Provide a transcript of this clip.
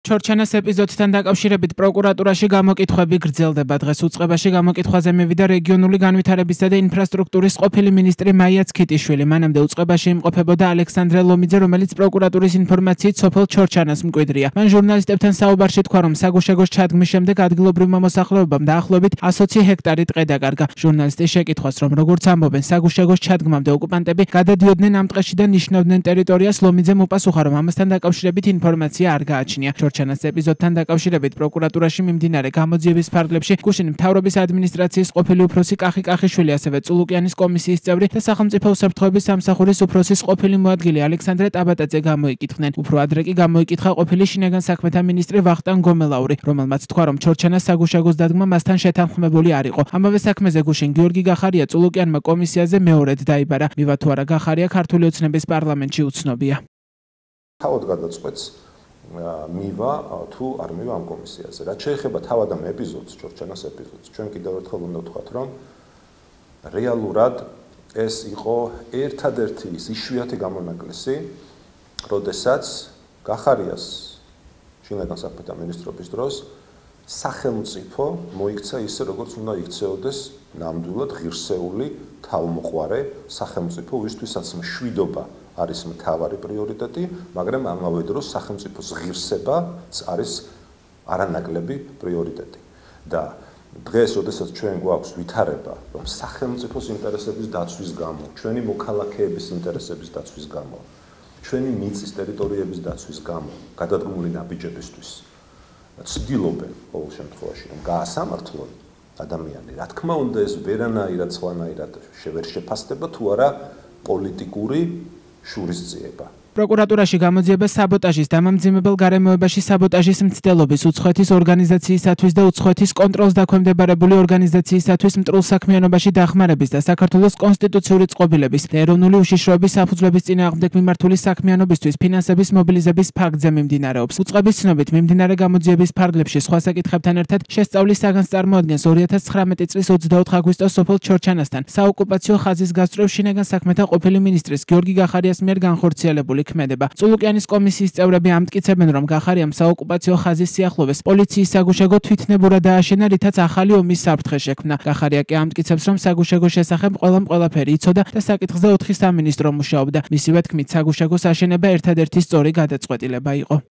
ჩორჩანას ეპიზოდთან დაკავშირებით პროკურატურაში გამოკითხვები გრძელდება. დღეს უწყებაში გამოკითხვაზე მივიდა რეგიონული განვითარებისა და ინფრასტრუქტურის ყოფილი მინისტრი მაია ცქიტიშვილი. მანამდე უწყებაში იმყოფებოდა ალექსანდრე ლომიძე, რომელიც პროკურატურის ინფორმაციით სოფელ ჩორჩანას მკვიდრია. მან ჟურნალისტებთან საუბარში თქვა, რომ საგუშაგოს ჩადგმის შემდეგ ადგილობრივმა მოსახლეობამ დაახლოებით 120 ჰექტარი ტყე დაკარგა. ჟურნალისტის შეკითხვას, რომ როგორც ამბობენ, საგუშაგოს ჩადგმამდე ოკუპანტები გადადიოდნენ ამ ტყეში და ნიშნავდნენ ტერიტორიას, ლომიძემ უპასუხა, რომ ამასთან დაკავშირებით ინფორმაცია არ გააჩნია. ჩორჩანას ეპიზოდთან დაკავშირებით პროკურატურაში მიმდინარე გამოძიების ფარგლებში გუშინ მთავრობის ადმინისტრაციის ყოფილი უფროსი კახი კახიშვილი, ასევე წულუკიანის კომისიის წევრი და სახელმწიფო უსაფრთხოების სამსახურის უფროსის ყოფილი მოადგილე ალექსანდრე ტაბატაძე გამოიკითხნენ. უფრო ადრე კი გამოიკითხა ყოფილი შინაგან საქმეთა მინისტრი ვახტანგ გომელაური, რომელმაც თქვა, რომ ჩორჩანას საგუშაგოს დადგმა მასთან შეთანხმებული არ იყო. ამავე საქმეზე გუშინ გიორგი გახარია წულუკიანმა კომისიაზე მეორედ დაიბარა. მივა თუ არა გახარია ქართული ოცნების პარლამენტში უცნობია. თავად გადაწყვეტს მივა თუ არ მივა ამ კომისიაზე. რაც შეეხება თავად ამ ეპიზოდს, ჩორჩანას ეპიზოდს, ჩვენ კიდევ ერთხელ უნდა ვთქვათ, რომ რეალურად ეს იყო ერთადერთი ის იშვიათი გამონაკლისი, როდესაც გახარიას შინაგან საქმეთა მინისტრობის დროს სახელმწიფო მოიქცა ისე, როგორც უნდა იქცეოდეს ნამდვილად ღირსეული თავმოყვარე სახელმწიფო, ვისთვისაც მშვიდობა არის მთავარი პრიორიტეტი, მაგრამ ამავე დროს სახელმწიფოს ღირსებაც არის არანაკლები პრიორიტეტი. და დღეს, როდესაც ჩვენ გვაქვს ვითარება, რომ სახელმწიფოს ინტერესების დაცვის გამო, ჩვენი მოქალაქეების ინტერესების დაცვის გამო, ჩვენი მიწის ტერიტორიების დაცვის გამო, გადადგმული ნაბიჯებისთვის ცდილობენ ყოველ შემთხვევაში, რომ გაასამართლონ ადამიანი. რა თქმა უნდა, ეს ვერანაირად სხვანაირად ვერ შეფასდება თუ არა პოლიტიკური შურისძიება. პროკურატურაში გამოძიება საბოტაჟის, დამამძიმებელ გარემოებაში საბოტაჟის მცდელობის, უცხოეთის ორგანიზაციისათვის და უცხოეთის კონტროლს დაქვემდებარებული ორგანიზაციისათვის მტრულსაქმიანობაში დახმარების და საქართველოს კონსტიტუციური წყობილების და ეროვნული უშიშროების საფუძვლების წინააღმდეგ მიმართული საქმიანობისთვის ფინანსების მობილიზების ფაქტზე მიმდინარეობს. უწყების ცნობით, მიმდინარე გამოძიების ფარგლებში სხვა საკითხებთან ერთად შესწავლის საგანს წარმოადგენს 2019 წლის 24 აგვისტოს სოფელ ჩორჩანასთან საოკუპაციო ხაზის გასწვრივ შინაგან საქმეთა ყოფილი მინისტრის გიორგი გახარიას მიერ განხორციელებული ქმედება. წულუკიანის კომისიის წევრები ამტკიცებენ, რომ გახარიამ საოკუპაციო ხაზის სიახლოვეს პოლიციის საგუშაგო თვითნებურად დააშენა, რითაც ახალი ომის საფრთხე შექმნა. გახარია კი ამტკიცებს, რომ საგუშაგოს შესახებ ყველაფერი იცოდა და საკითხზე 4 სამინისტრო მუშაობდა. მისივე თქმით, საგუშაგოს აშენება ერთადერთი სწორი გადაწყვეტილება იყო.